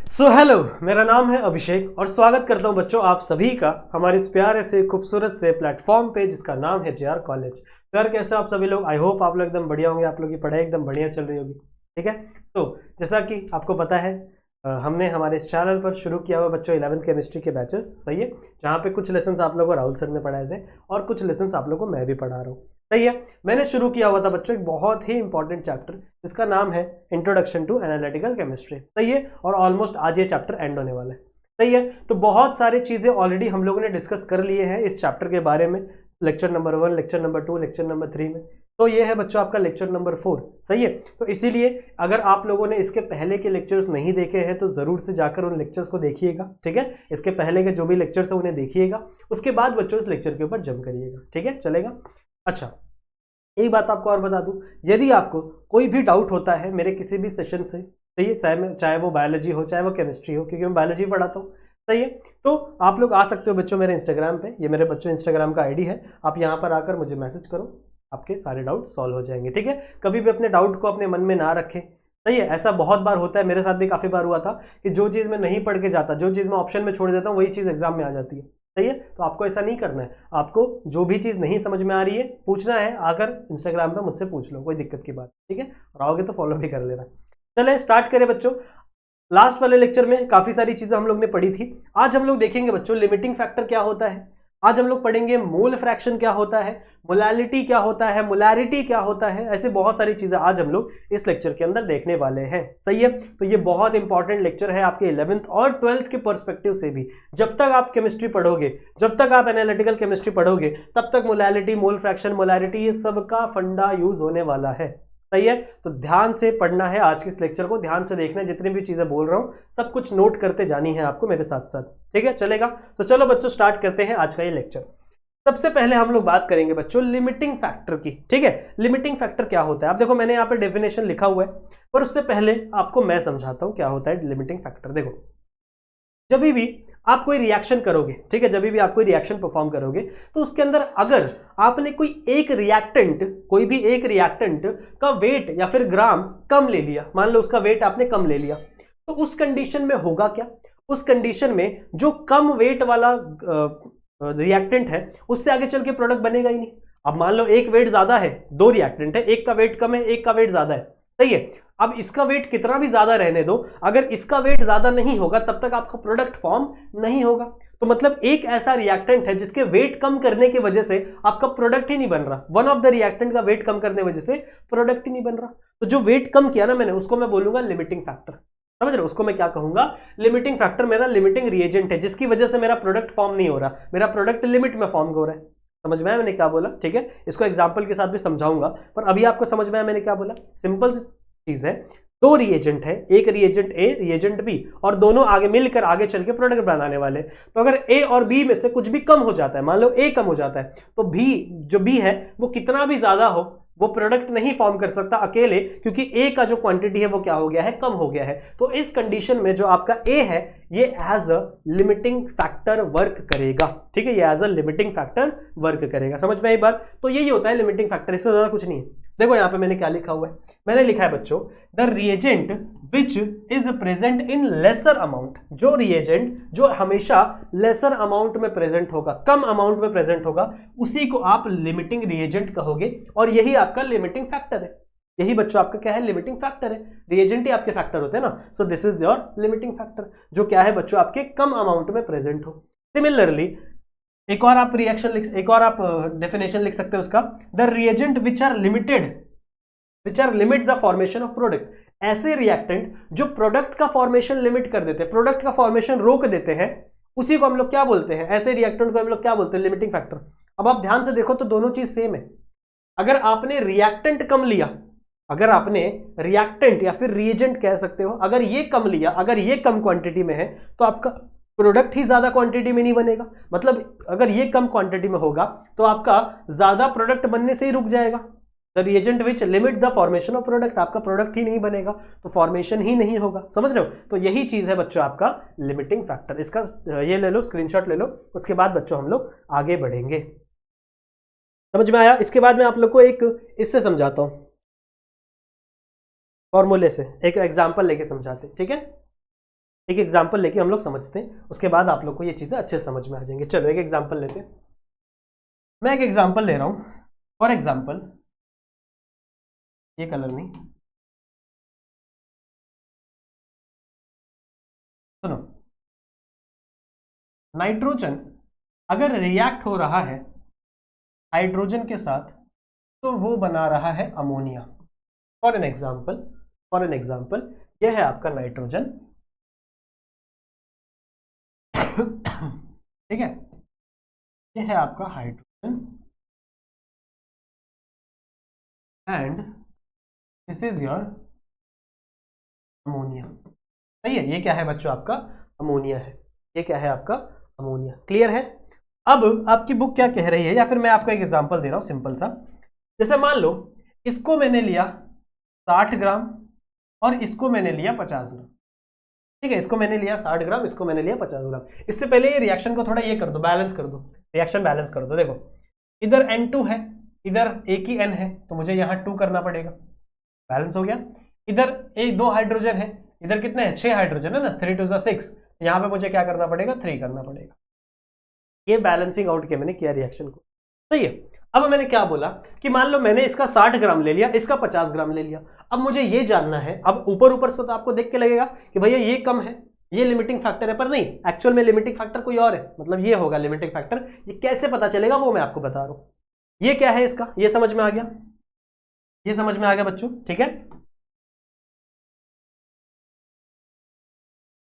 Hello, मेरा नाम है अभिषेक और स्वागत करता हूं बच्चों आप सभी का हमारे इस प्यारे से खूबसूरत से प्लेटफॉर्म पे जिसका नाम है जेआर कॉलेज। तो यार कैसे आप सभी लोग, आई होप आप लोग एकदम बढ़िया होंगे, आप लोग की पढ़ाई एकदम बढ़िया चल रही होगी। ठीक है। जैसा कि आपको पता है हमने हमारे इस चैनल पर शुरू किया हुआ बच्चों 11th केमिस्ट्री के बैचेस, सही है, जहाँ पे कुछ लेसन आप लोगों को राहुल सर ने पढ़ाए थे और कुछ लेसन आप लोगों को मैं भी पढ़ा रहा हूँ। सही है। मैंने शुरू किया हुआ था बच्चों एक बहुत ही इंपॉर्टेंट चैप्टर जिसका नाम है इंट्रोडक्शन टू एनालिटिकल केमिस्ट्री। सही है। और ऑलमोस्ट आज ये चैप्टर एंड होने वाला है। सही है। तो बहुत सारी चीजें ऑलरेडी हम लोगों ने डिस्कस कर लिए हैं इस चैप्टर के बारे में, lecture number 1, lecture number 2, lecture number 3 में। तो ये है बच्चों आपका लेक्चर नंबर 4। सही है। तो इसीलिए अगर आप लोगों ने इसके पहले के लेक्चर्स नहीं देखे हैं तो जरूर से जाकर उन लेक्चर्स को देखिएगा। ठीक है। इसके पहले के जो भी लेक्चर्स है उन्हें देखिएगा, उसके बाद बच्चों इस लेक्चर के ऊपर जम करिएगा। ठीक है, चलेगा। अच्छा, एक बात आपको और बता दूं, यदि आपको कोई भी डाउट होता है मेरे किसी भी सेशन से, सही है, चाहे वो बायोलॉजी हो चाहे वो केमिस्ट्री हो, क्योंकि मैं बायोलॉजी पढ़ाता हूँ, सही है, तो आप लोग आ सकते हो बच्चों मेरे इंस्टाग्राम पे। ये मेरे बच्चों इंस्टाग्राम का आईडी है, आप यहाँ पर आकर मुझे मैसेज करो, आपके सारे डाउट सॉल्व हो जाएंगे। ठीक है। कभी भी अपने डाउट को अपने मन में ना रखें। सही है। ऐसा बहुत बार होता है, मेरे साथ भी काफी बार हुआ था कि जो चीज मैं नहीं पढ़ के जाता, जो चीज मैं ऑप्शन में छोड़ देता हूँ, वही चीज एग्जाम में आ जाती है। सही है। तो आपको ऐसा नहीं करना है, आपको जो भी चीज नहीं समझ में आ रही है पूछना है, आकर इंस्टाग्राम पे मुझसे पूछ लो, कोई दिक्कत की बात। ठीक है। और आओगे तो फॉलो भी कर लेना। चले स्टार्ट करें बच्चों। लास्ट वाले लेक्चर में काफी सारी चीजें हम लोग ने पढ़ी थी। आज हम लोग देखेंगे बच्चों लिमिटिंग फैक्टर क्या होता है, आज हम लोग पढ़ेंगे मोल फ्रैक्शन क्या होता है, मोलालिटी क्या होता है, मोलारिटी क्या होता है, ऐसे बहुत सारी चीजें आज हम लोग इस लेक्चर के अंदर देखने वाले हैं। सही है। तो ये बहुत इंपॉर्टेंट लेक्चर है आपके 11th और 12th के पर्सपेक्टिव से भी। जब तक आप केमिस्ट्री पढ़ोगे, जब तक आप एनालिटिकल केमिस्ट्री पढ़ोगे, तब तक मोलालिटी, मोल फ्रैक्शन, मोलारिटी, ये सबका फंडा यूज होने वाला है। सही है। तो ध्यान से पढ़ना है आज के इस लेक्चर को, ध्यान से देखना है, जितनी भी चीजें बोल रहा हूं सब कुछ नोट करते जानी है आपको मेरे साथ साथ। ठीक है, चलेगा। तो चलो बच्चों स्टार्ट करते हैं आज का ये लेक्चर। सबसे पहले हम लोग बात करेंगे बच्चों लिमिटिंग फैक्टर की। ठीक है। लिमिटिंग फैक्टर क्या होता है, आप देखो मैंने यहाँ पे डेफिनेशन लिखा हुआ है, पर उससे पहले आपको मैं समझाता हूं क्या होता है लिमिटिंग फैक्टर। देखो, जब भी आप कोई रिएक्शन करोगे, ठीक है, जब भी आप कोई रिएक्शन परफॉर्म करोगे तो उसके अंदर अगर आपने कोई भी एक रिएक्टेंट का वेट या फिर ग्राम कम ले लिया, मान लो उसका वेट आपने कम ले लिया, तो उस कंडीशन में होगा क्या, उस कंडीशन में जो कम वेट वाला रिएक्टेंट है उससे आगे चल के प्रोडक्ट बनेगा ही नहीं। अब मान लो एक वेट ज्यादा है, दो रिएक्टेंट है, एक का वेट कम है, एक का वेट ज्यादा है। सही है। अब इसका वेट कितना भी ज्यादा रहने दो, अगर इसका वेट ज्यादा नहीं होगा तब तक आपका प्रोडक्ट फॉर्म नहीं होगा। तो मतलब एक ऐसा रिएक्टेंट है जिसके वेट कम करने की वजह से आपका प्रोडक्ट ही नहीं बन रहा, वन ऑफ द रिएक्टेंट का वेट कम करने की वजह से प्रोडक्ट ही नहीं बन रहा। तो जो वेट कम किया ना मैंने, उसको मैं बोलूंगा लिमिटिंग फैक्टर। समझ रहे हो, उसको मैं क्या कहूंगा, लिमिटिंग फैक्टर। मेरा लिमिटिंग रिएजेंट है जिसकी वजह से मेरा प्रोडक्ट फॉर्म नहीं हो रहा, मेरा प्रोडक्ट लिमिट में फॉर्म हो रहा है। समझ में आया मैंने क्या बोला। ठीक है। इसको एग्जांपल के साथ भी समझाऊंगा, पर अभी आपको समझ में आया मैंने क्या बोला। सिंपल चीज है, दो रिएजेंट है, एक रिएजेंट ए, रिएजेंट बी, और दोनों आगे मिलकर आगे चल के प्रोडक्ट बनाने वाले। तो अगर ए और बी में से कुछ भी कम हो जाता है, मान लो ए कम हो जाता है, तो जो बी है वो कितना भी ज्यादा हो वो प्रोडक्ट नहीं फॉर्म कर सकता अकेले, क्योंकि ए का जो क्वांटिटी है वो क्या हो गया है, कम हो गया है। तो इस कंडीशन में जो आपका ए है ये as a limiting factor work करेगा। ठीक है, ये as a limiting factor work करेगा। समझ में आई बात। तो यही होता है लिमिटिंग फैक्टर, इससे ज्यादा कुछ नहीं है। देखो यहां पे मैंने क्या लिखा हुआ है, मैंने लिखा है बच्चों the reagent which is present in lesser amount. जो रिएजेंट जो हमेशा लेसर अमाउंट में प्रेजेंट होगा, कम अमाउंट में प्रेजेंट होगा, उसी को आप लिमिटिंग रिएजेंट कहोगे, और यही आपका लिमिटिंग फैक्टर है। यही बच्चों आपका क्या है, लिमिटिंग फैक्टर है। रिएजेंट ही आपके फैक्टर होते हैं ना, so this is your limiting factor, जो क्या है बच्चों आपके कम अमाउंट में प्रेजेंट हो। सिमिलरली एक और आप डेफिनेशन लिख सकते हो उसका, the reagent which are limit the formation of product. ऐसे रिएक्टेंट जो प्रोडक्ट का फॉर्मेशन लिमिट कर देते हैं, प्रोडक्ट का फॉर्मेशन रोक देते हैं, उसी को हम लोग क्या बोलते हैं, ऐसे रिएक्टेंट को हम लोग क्या बोलते हैं, लिमिटिंग फैक्टर। अब आप ध्यान से देखो तो दोनों चीज सेम है। अगर आपने रिएक्टेंट कम लिया, अगर आपने रिएक्टेंट या फिर रिएजेंट कह सकते हो, अगर ये कम लिया, अगर ये कम क्वांटिटी में है, तो आपका प्रोडक्ट ही ज्यादा क्वांटिटी में नहीं बनेगा। मतलब अगर ये कम क्वांटिटी में होगा तो आपका ज्यादा प्रोडक्ट बनने से ही रुक जाएगा। The reagent which limit the formation of product, आपका प्रोडक्ट ही नहीं बनेगा तो फॉर्मेशन ही नहीं होगा। समझ रहे हो। तो यही चीज है बच्चों आपका लिमिटिंग फैक्टर। इसका ये ले लो, स्क्रीनशॉट ले लो, उसके बाद बच्चों हम लोग आगे बढ़ेंगे। समझ में आया। इसके बाद मैं आप लोग को एक इससे समझाता हूं, फॉर्मूले से एक एग्जाम्पल लेके समझाते। ठीक है। एक एग्जाम्पल लेके हम लोग समझते हैं, उसके बाद आप लोग को ये चीजें अच्छे से समझ में आ जाएंगे। चलो एक एग्जाम्पल लेते हैं। मैं एक एग्जाम्पल ले रहा हूं। फॉर एग्जाम्पल, ये कलर नहीं, सुनो, नाइट्रोजन अगर रिएक्ट हो रहा है हाइड्रोजन के साथ तो वो बना रहा है अमोनिया। फॉर एन एग्जाम्पल यह है आपका नाइट्रोजन, ठीक है, यह है आपका hydrogen and this is your ammonia. सही है, ये क्या है बच्चों, आपका अमोनिया है। ये क्या है आपका अमोनिया। क्लियर है। अब आपकी बुक क्या कह रही है, या फिर मैं आपको एक एग्जांपल दे रहा हूं सिंपल सा। जैसे मान लो इसको मैंने लिया 60 ग्राम और इसको मैंने लिया 50 ग्राम, ठीक है, इसको मैंने लिया 60 ग्राम, इसको मैंने लिया 50 ग्राम। इससे पहले ये रिएक्शन को थोड़ा ये कर दो, बैलेंस कर दो, रिएक्शन बैलेंस कर दो। देखो इधर N2 है, इधर एक ही N है, तो मुझे यहाँ 2 करना पड़ेगा, बैलेंस हो गया। इधर एक 2 हाइड्रोजन है, इधर कितने हैं, 6 हाइड्रोजन है ना, 3 2 6, यहाँ पे मुझे क्या करना पड़ेगा, 3 करना पड़ेगा। ये बैलेंसिंग आउट के मैंने किया रिएक्शन को। सही है। अब मैंने क्या बोला कि मान लो मैंने इसका 60 ग्राम ले लिया, इसका 50 ग्राम ले लिया। अब मुझे ये जानना है, अब ऊपर ऊपर से तो आपको देख के लगेगा कि भैया ये कम है, ये लिमिटिंग फैक्टर है, पर नहीं, एक्चुअल में लिमिटिंग फैक्टर कोई और है, मतलब ये होगा लिमिटिंग फैक्टर। ये कैसे पता चलेगा वो मैं आपको बता रहा हूं। ये क्या है इसका, ये समझ में आ गया, ये समझ में आ गया बच्चों, ठीक है।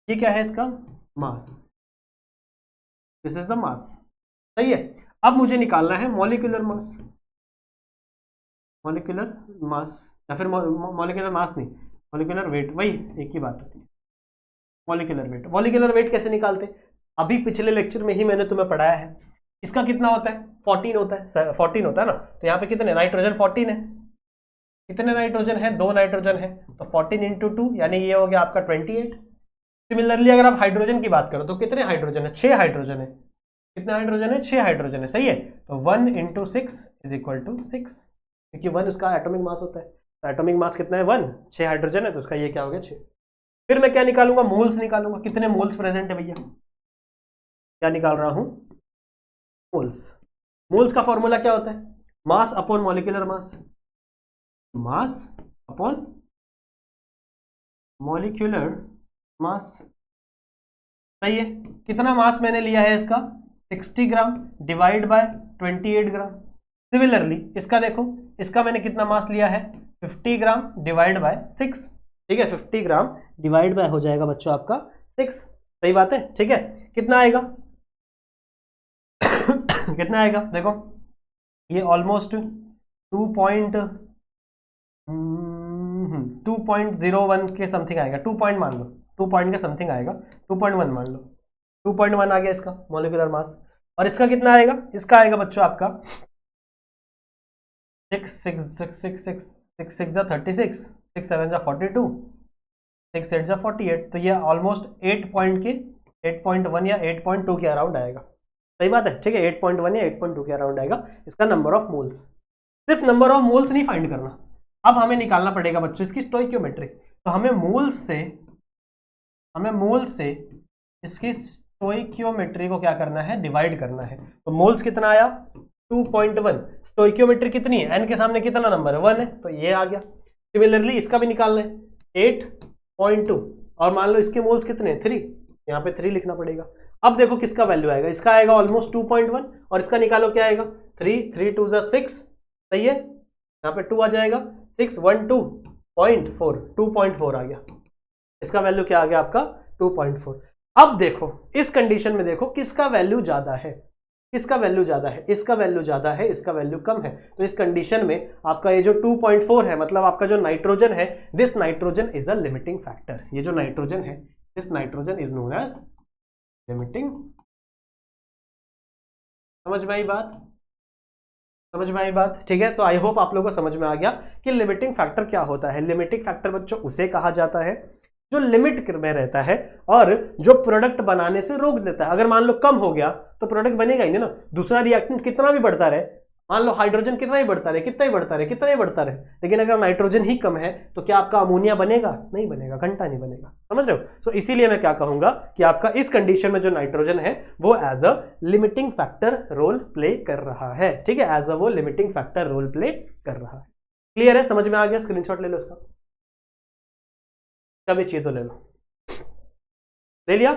ये क्या है इसका मास, दिस इज द मास। सही है। अब मुझे निकालना है मॉलिक्यूलर मास, मॉलिक्यूलर मास या फिर मॉलिक्यूलर मास नहीं, मॉलिक्यूलर वेट, वही एक ही बात होती है। मॉलिक्यूलर वेट, मॉलिक्यूलर वेट कैसे निकालते, अभी पिछले लेक्चर में ही मैंने तुम्हें पढ़ाया है। इसका कितना होता है, 14 होता है, 14 होता है ना। तो यहाँ पे कितने नाइट्रोजन 14 है, कितने नाइट्रोजन है, 2 नाइट्रोजन है, तो 14 इंटू 2 यानी ये हो गया आपका 28। सिमिलरली अगर आप हाइड्रोजन की बात करो तो कितने हाइड्रोजन है, 6 हाइड्रोजन है, कितने हाइड्रोजन है, 6 हाइड्रोजन है। सही है। तो 1 इंटू 6 इज इक्वल टू 6, क्योंकि 1 उसका एटॉमिक मास होता है। तो एटॉमिक मास कितना है 1, 6 हाइड्रोजन है, तो उसका ये क्या हो गया 6। फिर मैं क्या निकालूंगा, मोल्स निकालूंगा, कितने मोल्स प्रेजेंट है भैया, क्या निकाल रहा हूं, मोल्स। मोल्स का फॉर्मूला क्या होता है, mass upon molecular mass, mass upon molecular mass. सही है। कितना मास मैंने लिया है इसका, 60 gram divide by 28 gram. Similarly इसका देखो, इसका मैंने कितना मास लिया है, 50 ग्राम डिवाइड बाय 6, ठीक है, 50 ग्राम डिवाइड बाय हो जाएगा बच्चों आपका 6। सही बात है, ठीक है। कितना आएगा कितना आएगा, देखो ये ऑलमोस्ट 2.01 के समथिंग आएगा, 2 पॉइंट मान लो, 2 पॉइंट के समथिंग आएगा, 2.1 मान लो, 2.1 आ गया इसका मॉलिक्यूलर मास। और इसका कितना आएगा, इसका आएगा बच्चों आपका 6 6 6 6 6 6 6 जा 36, 6 7 जा 42, 6 8 जा 48। तो ये ऑलमोस्ट 8 पॉइंट के 8.1 या 8.2 के अराउंड आएगा। सही बात है, ठीक है, 8.1 या 8.2 के अराउंड आएगा इसका नंबर ऑफ मोल्स। सिर्फ नंबर ऑफ मोल्स नहीं फाइंड करना, अब हमें निकालना पड़ेगा बच्चों इसकी स्टोइकियोमेट्री। तो हमें मोल्स से इसकी स्टोइकियोमेट्री को क्या करना है, डिवाइड करना है। तो मोल्स कितना आया 2.1, स्टोइकियोमेट्री कितनी है, एन के सामने कितना नंबर है 1 है, तो ये आ गया। सिमिलरली इसका भी निकालना है 8.2, और मान लो इसके मोल्स कितने हैं 3, यहाँ पे 3 लिखना पड़ेगा। अब देखो किसका वैल्यू आएगा, इसका आएगा ऑलमोस्ट 2.1, और इसका निकालो क्या आएगा 3 3 2 6। सही है, यहाँ पे 2 आ जाएगा, 6 1 2.4, 2.4 आ गया। इसका वैल्यू क्या आ गया आपका 2.4। अब देखो इस कंडीशन में देखो किसका वैल्यू ज्यादा है, किसका वैल्यू ज्यादा है, इसका वैल्यू ज्यादा है, इसका वैल्यू कम है। तो इस कंडीशन में आपका ये जो 2.4 है, मतलब आपका जो नाइट्रोजन है, this nitrogen is a limiting factor. ये जो नाइट्रोजन है, this nitrogen is known as limiting. समझ में आई बात, समझ में आई बात, ठीक है। तो आई होप आप लोगों को समझ में आ गया कि लिमिटिंग फैक्टर क्या होता है। लिमिटिंग फैक्टर बच्चों उसे कहा जाता है जो लिमिट में रहता है और जो प्रोडक्ट बनाने से रोक देता है। अगर मान लो कम हो गया तो प्रोडक्ट बनेगा ही नहीं ना, दूसरा रिएक्टेंट कितना भी बढ़ता रहे, मान लो हाइड्रोजन कितना ही बढ़ता रहे, कितना ही बढ़ता रहे, कितना ही बढ़ता रहे, लेकिन अगर नाइट्रोजन ही कम है तो क्या आपका अमोनिया बनेगा? नहीं बनेगा, घंटा नहीं बनेगा। समझ रहे हो? सो इसीलिए मैं क्या कहूंगा कि आपका इस कंडीशन में जो नाइट्रोजन है वो as a limiting factor role play कर रहा है। ठीक है, एज अ वो लिमिटिंग फैक्टर रोल प्ले कर रहा है। क्लियर है? समझ में आ गया? स्क्रीनशॉट ले लो इसका, कभी चाहिए तो ले लो। ले लिया?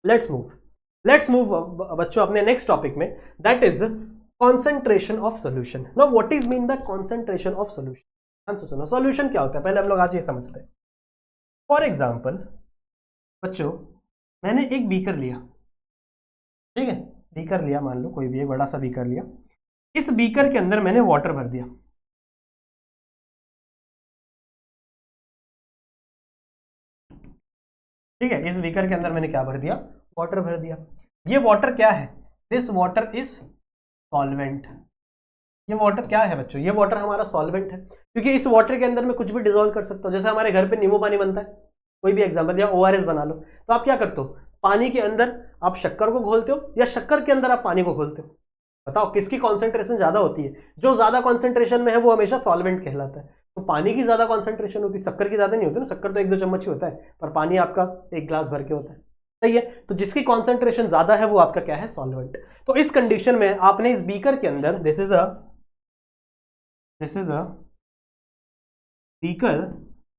लेट्स मूव बच्चों अपने नेक्स्ट टॉपिक में, that is concentration of solution. Now what is mean by concentration of solution? ध्यान से सुनो, सोल्यूशन क्या होता है पहले हम लोग आज ये समझते हैं। फॉर एग्जाम्पल बच्चों, मैंने एक बीकर लिया, ठीक है, बीकर लिया, मान लो कोई भी एक बड़ा सा बीकर लिया, इस बीकर के अंदर मैंने वाटर भर दिया, ठीक है, इस बीकर के अंदर मैंने क्या भर दिया? वाटर भर दिया। ये वाटर क्या है? This water is solvent. ये वाटर क्या है बच्चों? ये वाटर हमारा सॉल्वेंट है, क्योंकि इस वाटर के अंदर मैं कुछ भी डिसॉल्व कर सकता हूं। जैसे हमारे घर पे नींबू पानी बनता है, कोई भी एग्जांपल, या ओआरएस बना लो, तो आप क्या करते हो? पानी के अंदर आप शक्कर को घोलते हो या शक्कर के अंदर आप पानी को घोलते हो? बताओ किसकी कॉन्सेंट्रेशन ज्यादा होती है? जो ज्यादा कॉन्सेंट्रेशन में है वो हमेशा सॉल्वेंट कहलाता है। तो पानी की ज्यादा कॉन्सेंट्रेशन होती है, शक्कर की ज्यादा नहीं होती ना, शक्कर तो 1-2 चम्मच ही होता है, पर पानी आपका 1 ग्लास भर के होता है। सही है? तो जिसकी कॉन्सेंट्रेशन ज्यादा है वो आपका क्या है? सॉल्वेंट। तो इस कंडीशन में आपने इस बीकर के अंदर, दिस इज अ बीकर,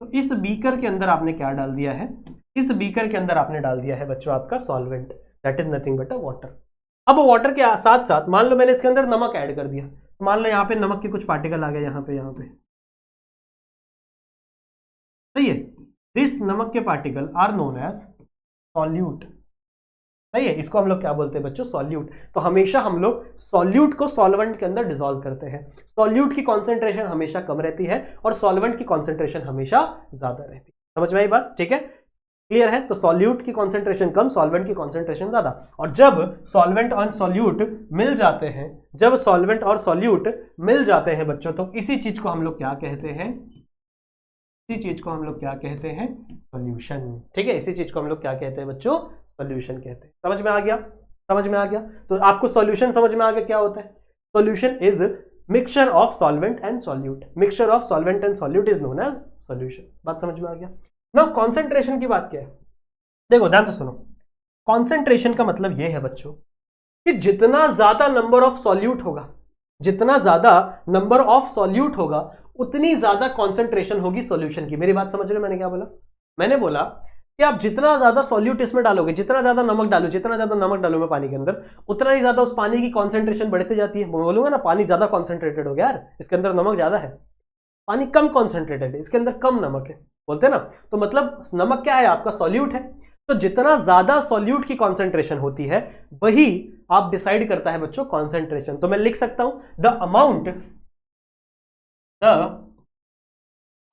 तो इस बीकर के अंदर आपने क्या डाल दिया है? इस बीकर के अंदर आपने डाल दिया है बच्चों आपका solvent, that is nothing but a water. अब वाटर के साथ साथ मान लो मैंने इसके अंदर नमक ऐड कर दिया, मान लो यहाँ पे नमक के कुछ पार्टिकल आ गए, यहाँ पे सही है, दिस नमक के particle are known as solute. सही है, इसको हम लोग क्या बोलते हैं बच्चों? सॉल्यूट। तो हमेशा हम लोग सॉल्यूट को सॉल्वेंट के अंदर डिसॉल्व करते हैं। सॉल्यूट की कॉन्सेंट्रेशन हमेशा कम रहती है और सॉल्वेंट की कॉन्सेंट्रेशन हमेशा ज्यादा रहती है। समझ में आई बात? ठीक है, क्लियर है? तो सॉल्यूट की कॉन्सेंट्रेशन कम, सॉल्वेंट की कॉन्सेंट्रेशन ज्यादा। और जब सॉल्वेंट और सॉल्यूट मिल जाते हैं, जब सॉल्वेंट और सॉल्यूट मिल जाते हैं बच्चों, तो इसी चीज को हम लोग क्या कहते हैं? इसी चीज को हम लोग क्या कहते हैं? सॉल्यूशन। ठीक है, इसी चीज को हम लोग क्या कहते हैं बच्चों? सॉल्यूशन कहते हैं। समझ में आ गया? समझ में आ गया? तो आपको सॉल्यूशन समझ में आ गया क्या होता है? Solution is mixture of solvent and solute. Mixture of solvent and solute is known as solution. बात समझ में आ गया? नाउ कॉन्सेंट्रेशन की बात क्या है? देखो ध्यान से सुनो, कॉन्सेंट्रेशन का मतलब यह है बच्चों कि जितना ज्यादा नंबर ऑफ सॉल्यूट होगा, जितना ज्यादा नंबर ऑफ सॉल्यूट होगा, उतनी ज्यादा कॉन्सेंट्रेशन होगी सॉल्यूशन की। मेरी बात समझ रहे हो? मैंने क्या बोला? मैंने बोला कि आप जितना ज्यादा सॉल्यूट इसमें डालोगे, जितना ज्यादा नमक डालो, जितना ज्यादा नमक डालो मैं पानी के अंदर, उतना ही ज्यादा उस पानी की कॉन्सेंट्रेशन बढ़ती जाती है। बोलूंगा ना पानी ज्यादा कॉन्सेंट्रेटेड हो गया यार, इसके अंदर नमक ज्यादा है। पानी कम कॉन्सेंट्रेटेड है, इसके अंदर कम नमक है, बोलते हैं ना। तो मतलब नमक क्या है? आपका सॉल्यूट है। तो जितना ज्यादा सॉल्यूट की कॉन्सेंट्रेशन होती है, वही आप डिसाइड करता है बच्चों कॉन्सेंट्रेशन। तो मैं लिख सकता हूं the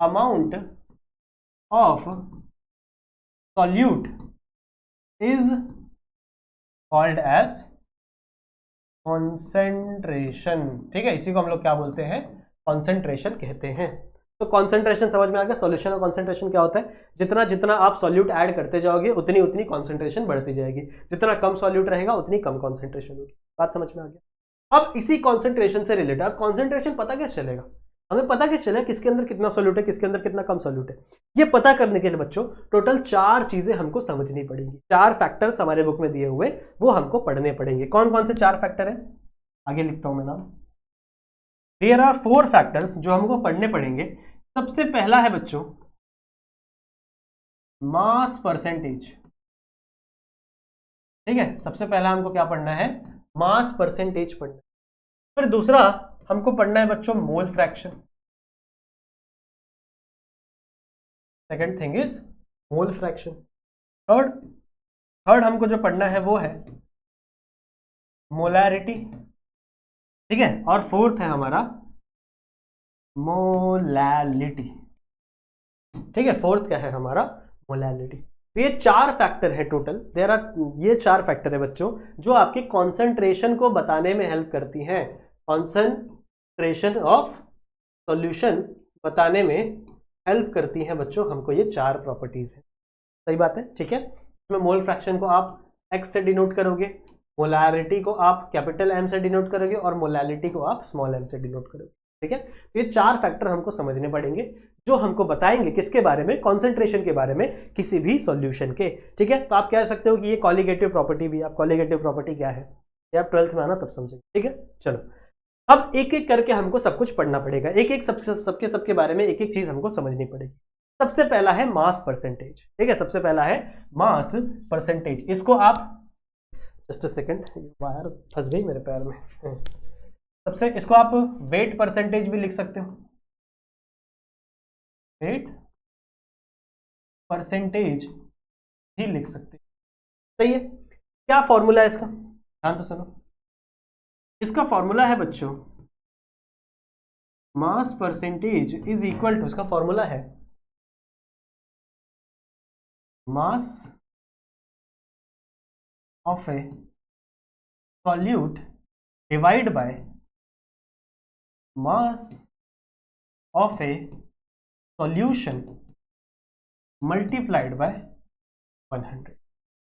amount of solute is called as concentration. ठीक है, इसी को हम लोग क्या बोलते हैं? कॉन्सेंट्रेशन कहते हैं। तो कॉन्सेंट्रेशन समझ में आ गया? सॉल्यूशन और कॉन्सेंट्रेशन क्या होता है? जितना जितना आप सॉल्यूट ऐड करते जाओगे, उतनी उतनी कॉन्सेंट्रेशन बढ़ती जाएगी। जितना कम सॉल्यूट रहेगा, उतनी कम कॉन्सेंट्रेशन होगी। बात समझ में आ गया? अब इसी कॉन्सेंट्रेशन से रिलेटेड, अब कॉन्सेंट्रेशन पता कैसे चलेगा? हमें पता कैसे चलेगा किसके अंदर कितना सॉल्यूट है, किसके अंदर कितना कम सॉल्यूट है? ये पता करने के लिए बच्चों टोटल 4 चीजें हमको समझनी पड़ेंगी। 4 फैक्टर्स हमारे बुक में दिए हुए, वो हमको पढ़ने पड़ेंगे। कौन कौन से 4 फैक्टर है? आगे लिखता हूं मैं नाम। देयर आर 4 फैक्टर्स जो हमको पढ़ने पड़ेंगे। सबसे पहला है बच्चों मास परसेंटेज। ठीक है, सबसे पहला हमको क्या पढ़ना है? मास परसेंटेज पढ़ना। फिर दूसरा हमको पढ़ना है बच्चों mole fraction. Second thing is mole fraction. Third हमको जो पढ़ना है वो है मोलैरिटी। ठीक है, और फोर्थ है हमारा मोलैलिटी। ठीक है, फोर्थ क्या है हमारा? मोलैलिटी। तो ये 4 फैक्टर है टोटल। देयर आर, ये 4 फैक्टर है बच्चों जो आपके कॉन्सेंट्रेशन को बताने में हेल्प करती हैं। कॉन्सेंट्रेशन ऑफ सॉल्यूशन बताने में हेल्प करती हैं बच्चों हमको ये 4 प्रॉपर्टीज है। सही बात है? ठीक है, इसमें मोल फ्रैक्शन को आप एक्स से डिनोट करोगे, मोलारिटी को आप कैपिटल एम से डिनोट करोगे और मोलैलिटी को आप स्मॉल एम से डिनोट करोगे। ठीक है, तो ये 4 फैक्टर हमको समझने पड़ेंगे जो हमको बताएंगे किसके बारे में, कॉन्सेंट्रेशन के बारे में किसी भी सॉल्यूशन के। ठीक है, तो आप कह सकते हो कि ये कॉलिगेटिव प्रॉपर्टी भी, आप कॉलिगेटिव प्रॉपर्टी क्या है ये आप 12th में आना तब समझेंगे। ठीक है, चलो अब एक एक करके हमको सब कुछ पढ़ना पड़ेगा, एक एक सबके बारे में एक एक चीज हमको समझनी पड़ेगी। सबसे पहला है मास परसेंटेज। ठीक है, सबसे पहला है मास परसेंटेज। इसको आप जस्ट अ सेकंड, वायर फंस गई मेरे पैर में। सबसे इसको आप वेट परसेंटेज भी लिख सकते हो, वेट परसेंटेज भी लिख सकते हो। सही है, क्या फॉर्मूला है इसका, ध्यान से सुनो। इसका फॉर्मूला है बच्चों mass percentage is equal to, इसका फॉर्मूला है mass of a solute divide by mass of a solution multiplied by 100।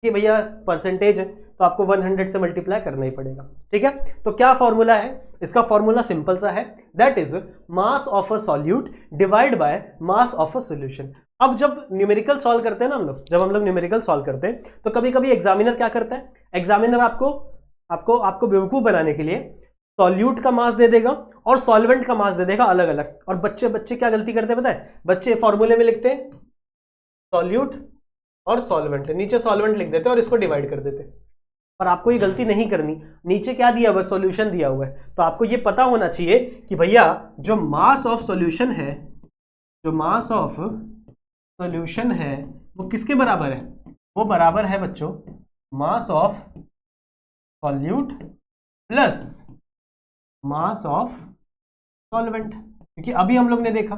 कि भैया परसेंटेज है तो आपको 100 से मल्टीप्लाई करना ही पड़ेगा। ठीक है, तो क्या फॉर्मूला है इसका, फॉर्मूला सिंपल सा है, that is mass of a solute divide by mass of a solution. अब जब न्यूमेरिकल सॉल्व करते हैं ना हम लोग, जब हम लोग न्यूमेरिकल सॉल्व करते हैं तो कभी कभी एग्जामिनर क्या करता है, एग्जामिनर आपको बेवकूफ बनाने के लिए सॉल्यूट का मास दे देगा और सॉल्वेंट का मास दे देगा अलग अलग। और बच्चे क्या गलती करते हैं पता है, बच्चे फॉर्मूले में लिखते हैं सॉल्यूट और सॉल्वेंट, नीचे सॉल्वेंट लिख देते और इसको डिवाइड कर देते। पर आपको ये गलती नहीं करनी, नीचे क्या दिया हुआ है, सॉल्यूशन दिया हुआ है, तो आपको ये पता होना चाहिए कि भैया जो मास ऑफ सॉल्यूशन है, जो मास ऑफ सॉल्यूशन है वो किसके बराबर है, वो बराबर है बच्चों mass of solute plus mass of solvent. क्योंकि अभी हम लोग ने देखा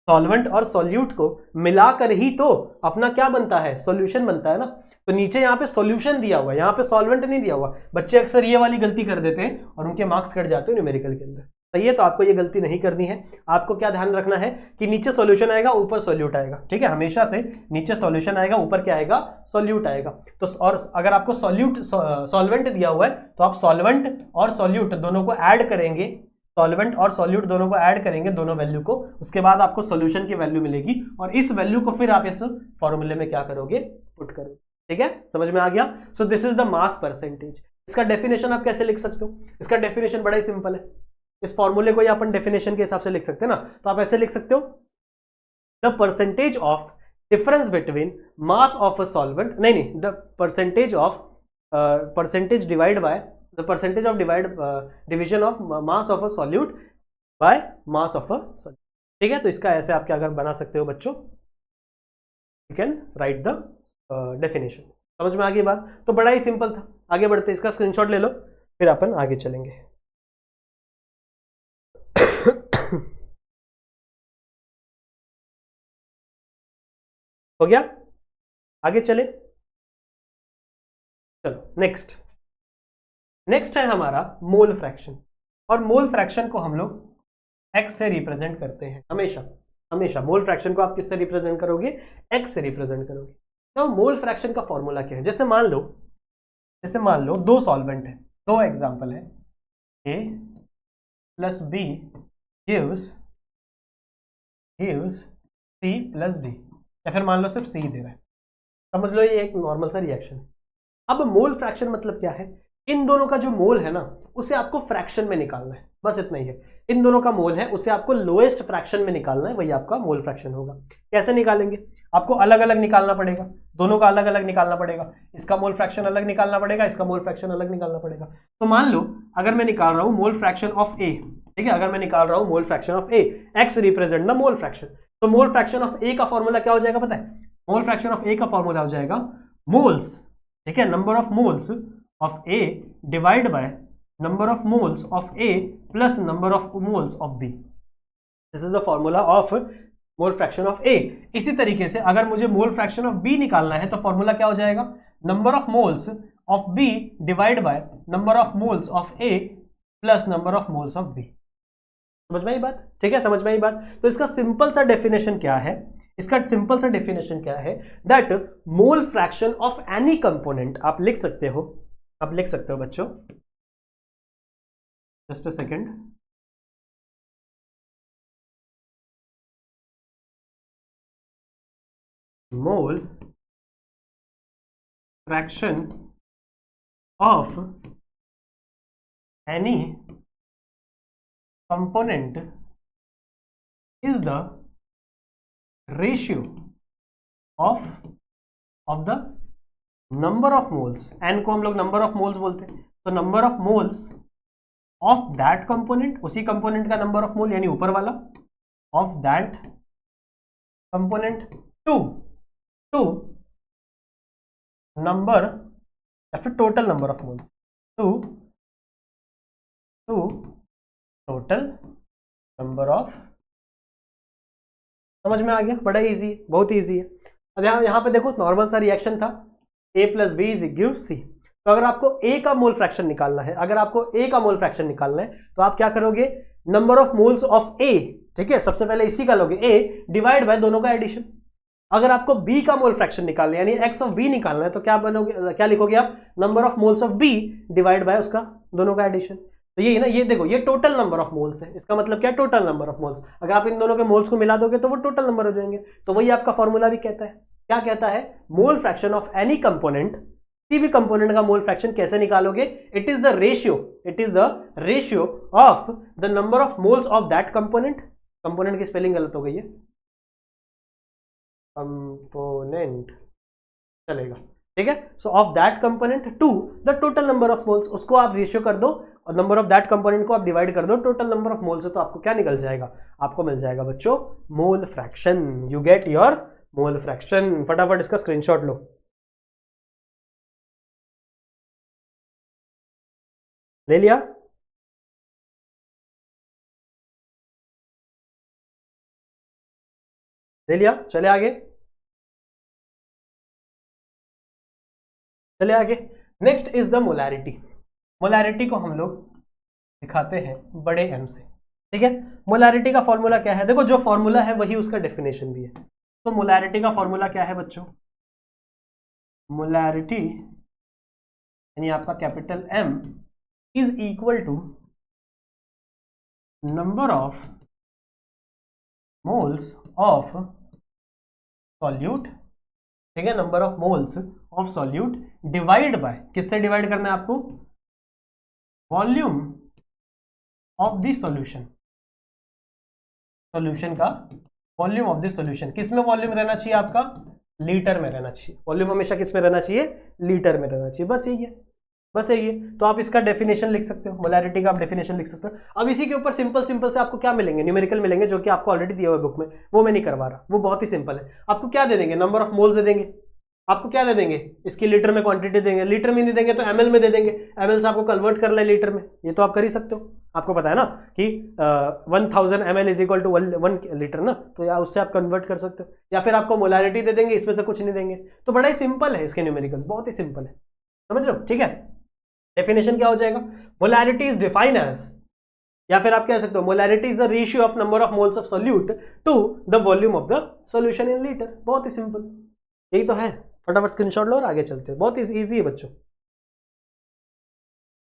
सॉल्वेंट और सॉल्यूट को मिलाकर ही तो अपना क्या बनता है, सॉल्यूशन बनता है ना। तो नीचे यहाँ पे सॉल्यूशन दिया हुआ है, यहाँ पे सॉल्वेंट नहीं दिया हुआ। बच्चे अक्सर ये वाली गलती कर देते हैं और उनके मार्क्स कट जाते हैं न्यूमेरिकल के अंदर। सही है, तो आपको ये गलती नहीं करनी है। आपको क्या ध्यान रखना है कि नीचे सॉल्यूशन आएगा ऊपर सॉल्यूट आएगा। ठीक है, हमेशा से नीचे सॉल्यूशन आएगा ऊपर क्या आएगा, सॉल्यूट आएगा। तो और अगर आपको सॉल्वेंट दिया हुआ है तो आप सॉल्वेंट और सॉल्यूट दोनों को ऐड करेंगे, सॉल्वेंट और सॉल्यूट दोनों को ऐड करेंगे, दोनों वैल्यू को, उसके बाद आपको सॉल्यूशन की वैल्यू मिलेगी और इस वैल्यू को फिर आप इस फॉर्मूले में क्या करोगे, पुट करोगे। ठीक है, समझ में आ गया। सो this is the mass percentage. इसका डेफिनेशन आप कैसे लिख सकते हो, इसका डेफिनेशन बड़ा ही सिंपल है। इस फॉर्मूले को ही अपन डेफिनेशन के हिसाब से लिख सकते हैं ना, तो आप ऐसे लिख सकते हो the percentage of difference between mass of a solvent, नहीं the percentage of percentage divide by the percentage of division of mass of a solute by mass of a solute। ठीक है, तो इसका ऐसे आप क्या कर बना सकते हो बच्चों, you can write the definition. समझ में आ गई बात, तो बड़ा ही सिंपल था। आगे बढ़ते, इसका स्क्रीनशॉट ले लो फिर अपन आगे चलेंगे। हो गया, आगे चले, चलो नेक्स्ट है हमारा मोल फ्रैक्शन। और मोल फ्रैक्शन को हम लोग x से रिप्रेजेंट करते हैं हमेशा। मोल फ्रैक्शन को आप किस से रिप्रेजेंट करोगे, x से रिप्रेजेंट करोगे। तो मोल फ्रैक्शन का फॉर्मूला क्या है, जैसे मान लो दो सॉल्वेंट है, दो एग्जांपल है, a plus b gives c plus d, या फिर मान लो सिर्फ c दे रहा है। समझ लो ये एक नॉर्मल सा रिएक्शन है। अब मोल फ्रैक्शन मतलब क्या है, इन दोनों का जो मोल है ना उसे आपको फ्रैक्शन में निकालना है, बस इतना ही है। इन दोनों का मोल है उसे आपको लोएस्ट फ्रैक्शन में निकालना है, वही आपका मोल फ्रैक्शन होगा। कैसे निकालेंगे, आपको अलग अलग निकालना पड़ेगा, दोनों का अलग अलग निकालना पड़ेगा। इसका मोल फ्रैक्शन अलग निकालना पड़ेगा, इसका मोल फ्रैक्शन अलग निकालना पड़ेगा। तो मान लो अगर मैं निकाल रहा हूं मोल फ्रैक्शन ऑफ ए, ठीक है, अगर मैं निकाल रहा हूं मोल fraction of A, x represent the mole fraction, तो मोल फ्रैक्शन ऑफ ए का फॉर्मूला क्या हो जाएगा पता है, मोल फ्रैक्शन ऑफ ए का फॉर्मूला हो जाएगा मोल्स, ठीक है, number of moles of A divided by number of moles of A plus number of moles of B. This is the formula of mole fraction of A. इसी तरीके से अगर मुझे मोल फ्रैक्शन ऑफ B निकालना है तो फॉर्मूला क्या हो जाएगा, number of moles of B divide by number of moles of A plus number of moles of B। समझ में आई बात, ठीक है, समझ में आई बात। तो इसका सिंपल सा डेफिनेशन क्या है, that mole fraction of any component, आप लिख सकते हो आप लिख सकते हो बच्चों, just a second. Mole fraction of any component is the ratio of the number of moles. N को हम लोग नंबर ऑफ मोल्स बोलते हैं, तो number of moles of that component, उसी कंपोनेंट का नंबर ऑफ मोल यानी ऊपर वाला, of that component to to number या फिर total number of moles to total number of. समझ में आ गया? बड़ा इजी है, बहुत इजी है। अब यहाँ पे देखो नॉर्मल सा रिएक्शन था, a plus B is gives C. तो अगर आपको a का मोल फ्रैक्शन निकालना है, अगर आपको a का मोल फ्रैक्शन निकालना है तो आप क्या करोगे, number of moles of a, ठीक है, सबसे पहले इसी का लोगे a डिवाइड बाय दोनों का एडिशन। अगर आपको b का मोल फ्रैक्शन निकालना है यानी x ऑफ b निकालना है तो क्या बनोगे, क्या लिखोगे आप, number of moles of b divide by उसका दोनों का एडिशन। तो ये ना, ये देखो ये टोटल नंबर ऑफ मोल्स है, इसका मतलब क्या, टोटल नंबर ऑफ मोल्स। अगर आप इन दोनों के मोल्स को मिला दोगे तो वो टोटल नंबर हो जाएंगे। तो वही आपका फॉर्मूला भी कहता है, क्या कहता है, mole fraction of any component, किसी भी कंपोनेंट का मोल फ्रैक्शन कैसे निकालोगे, it is the ratio of the number of moles of that component. Component की स्पेलिंग गलत हो गई है, कंपोनेंट चलेगा, ठीक है। So of that component to the total number of moles, उसको आप रेशियो कर दो और नंबर ऑफ दैट कंपोनेंट को आप डिवाइड कर दो टोटल नंबर ऑफ मोल्स से, तो आपको क्या निकल जाएगा, आपको मिल जाएगा बच्चों mole fraction. You get your mole fraction. फटाफट इसका स्क्रीनशॉट लो, ले लिया? ले लिया? चले आगे, चले आगे। Next is the molarity. Molarity को हम लोग दिखाते हैं बड़े एम से, ठीक है। मोलैरिटी का फॉर्मूला क्या है, देखो जो फॉर्मूला है वही उसका डेफिनेशन भी है। तो मोलैरिटी का फॉर्मूला क्या है बच्चों, मोलैरिटी यानी आपका capital M is equal to number of moles of solute, ठीक है, number of moles of solute divide by, किससे डिवाइड करना है आपको, volume of the solution, solution का वॉल्यूम ऑफ द सॉल्यूशन। किस में वॉल्यूम रहना चाहिए आपका, लीटर में रहना चाहिए। वॉल्यूम हमेशा किस में रहना चाहिए, लीटर में रहना चाहिए। बस यही है, बस यही है। तो आप इसका डेफिनेशन लिख सकते हो, मोलैरिटी का आप डेफिनेशन लिख सकते हो। अब इसी के ऊपर सिंपल सिंपल से आपको क्या मिलेंगे, न्यूमेरिकल मिलेंगे, जो कि आपको ऑलरेडी दिया हुआ है बुक में, वो मैं नहीं करवा रहा, वो बहुत ही सिंपल है। आपको क्या दे देंगे, नंबर ऑफ मोल्स दे देंगे, आपको क्या दे देंगे, इसकी लीटर में क्वांटिटी देंगे, लीटर में नहीं देंगे तो एमएल में दे देंगे, एमएल से आपको कन्वर्ट कर ले लीटर में, ये तो आप कर ही सकते हो। आपको पता है ना कि 1000 ml is equal to 1 litre ना, तो या उससे आप कन्वर्ट कर सकते हो। या फिर आपको मोलैरिटी दे देंगे, इसमें से कुछ नहीं देंगे। तो बड़ा ही सिंपल है इसके न्यूमेरिकल, बहुत ही सिंपल है, समझ रहे हो, ठीक है। डेफिनेशन क्या हो जाएगा, मोलैरिटी इज डिफाइंड एज, या फिर आप कह सकते हो molarity is the ratio of number of moles of solute to the volume of the solution in litre. बहुत ही सिंपल, यही तो है। फटाफट स्क्रीनशॉट लो और आगे चलते हैं, बहुत इजी है बच्चों,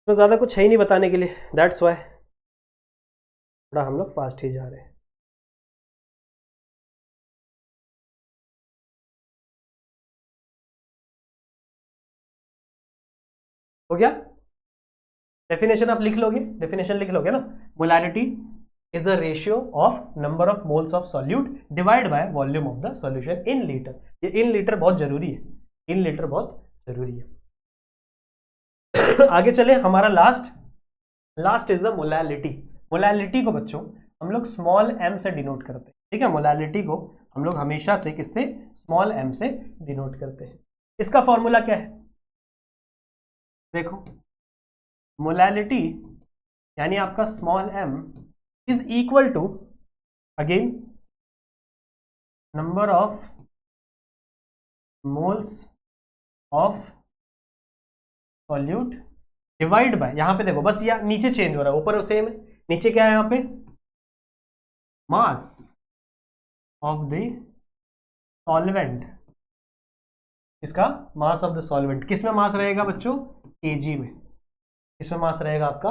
तो ज्यादा कुछ है ही नहीं बताने के लिए, दैट्स व्हाई थोड़ा हम लोग फास्ट ही जा रहे हैं। हो गया, डेफिनेशन आप लिख लोगे, डेफिनेशन लिख लोगे ना, molarity is the ratio of number of moles of solute divide by volume of the solution in litre. ये इन लीटर बहुत जरूरी है, इन लीटर बहुत जरूरी है। आगे चले, हमारा last is the molality. Molality को बच्चों हम लोग स्मॉल m से डिनोट करते हैं, ठीक है। मोलैलिटी को हम लोग हमेशा से किससे, स्मॉल m से डिनोट करते हैं। इसका फॉर्मूला क्या है, देखो, मोलैलिटी यानी आपका small m is equal to, again, number of moles of solute divide by, यहां पे देखो बस यह नीचे चेंज हो रहा है, ऊपर सेम है, नीचे क्या है यहां पे, मास ऑफ द सॉल्वेंट इसका मास ऑफ द सॉल्वेंट। किस में मास रहेगा बच्चों? केजी में। इसमें मास रहेगा आपका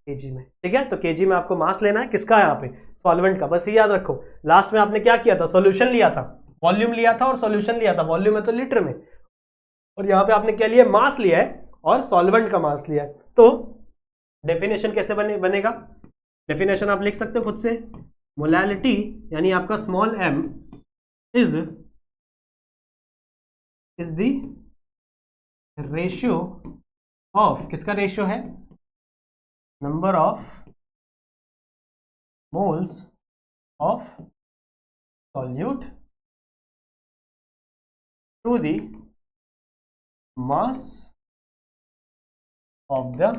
केजी में, ठीक है। तो केजी में आपको मास लेना है, किसका है यहाँ पे? सॉल्वेंट का। बस ये याद रखो, लास्ट में आपने क्या किया था? सॉल्यूशन लिया था, वॉल्यूम लिया था और सॉल्यूशन लिया था। वॉल्यूम है तो लीटर में, और यहाँ पे आपने क्या लिया? मास लिया है और सॉल्वेंट का मास लिया है। तो डेफिनेशन कैसे बनेगा? डेफिनेशन आप लिख सकते हो खुद से। मोलैलिटी यानी आपका small m is the ratio of, किसका रेशियो है? Number of moles of solute to the mass of the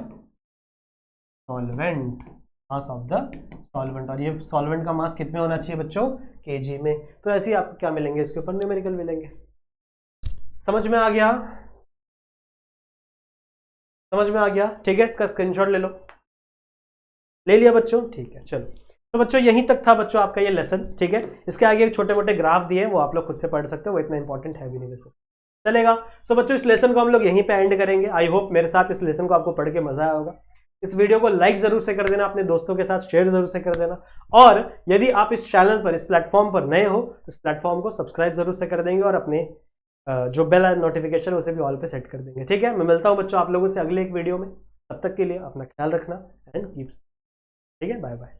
solvent, mass of the solvent. और ये सॉल्वेंट का मास कितने होना चाहिए बच्चों? केजी में। तो ऐसे ही आपको क्या मिलेंगे? इसके ऊपर न्यूमेरिकल मिलेंगे। समझ में आ गया? समझ में आ गया, ठीक है। इसका स्क्रीनशॉट ले लो। ले लिया बच्चों? ठीक है, चलो। तो बच्चों यहीं तक था बच्चों आपका ये लेसन, ठीक है। इसके आगे छोटे मोटे ग्राफ दिए, वो आप लोग खुद से पढ़ सकते हो, वो इतना इंपॉर्टेंट है भी नहीं वैसे, चलेगा। सो बच्चों इस लेसन को हम लोग यहीं पे एंड करेंगे। आई होप मेरे साथ इस लेसन को आपको पढ़ के मजा आया होगा। इस वीडियो को लाइक जरूर से कर देना, अपने दोस्तों के साथ शेयर जरूर से कर देना, और यदि आप इस चैनल पर, इस प्लेटफॉर्म पर नए हो तो इस प्लेटफॉर्म को सब्सक्राइब जरूर से कर देंगे, और अपने जो बेल नोटिफिकेशन उसे भी ऑल पे सेट कर देंगे, ठीक है। मैं मिलता हूं बच्चों आप लोगों से अगले एक वीडियो में। तब तक के लिए अपना ख्याल रखना एंड कीप, ठीक है। Bye bye.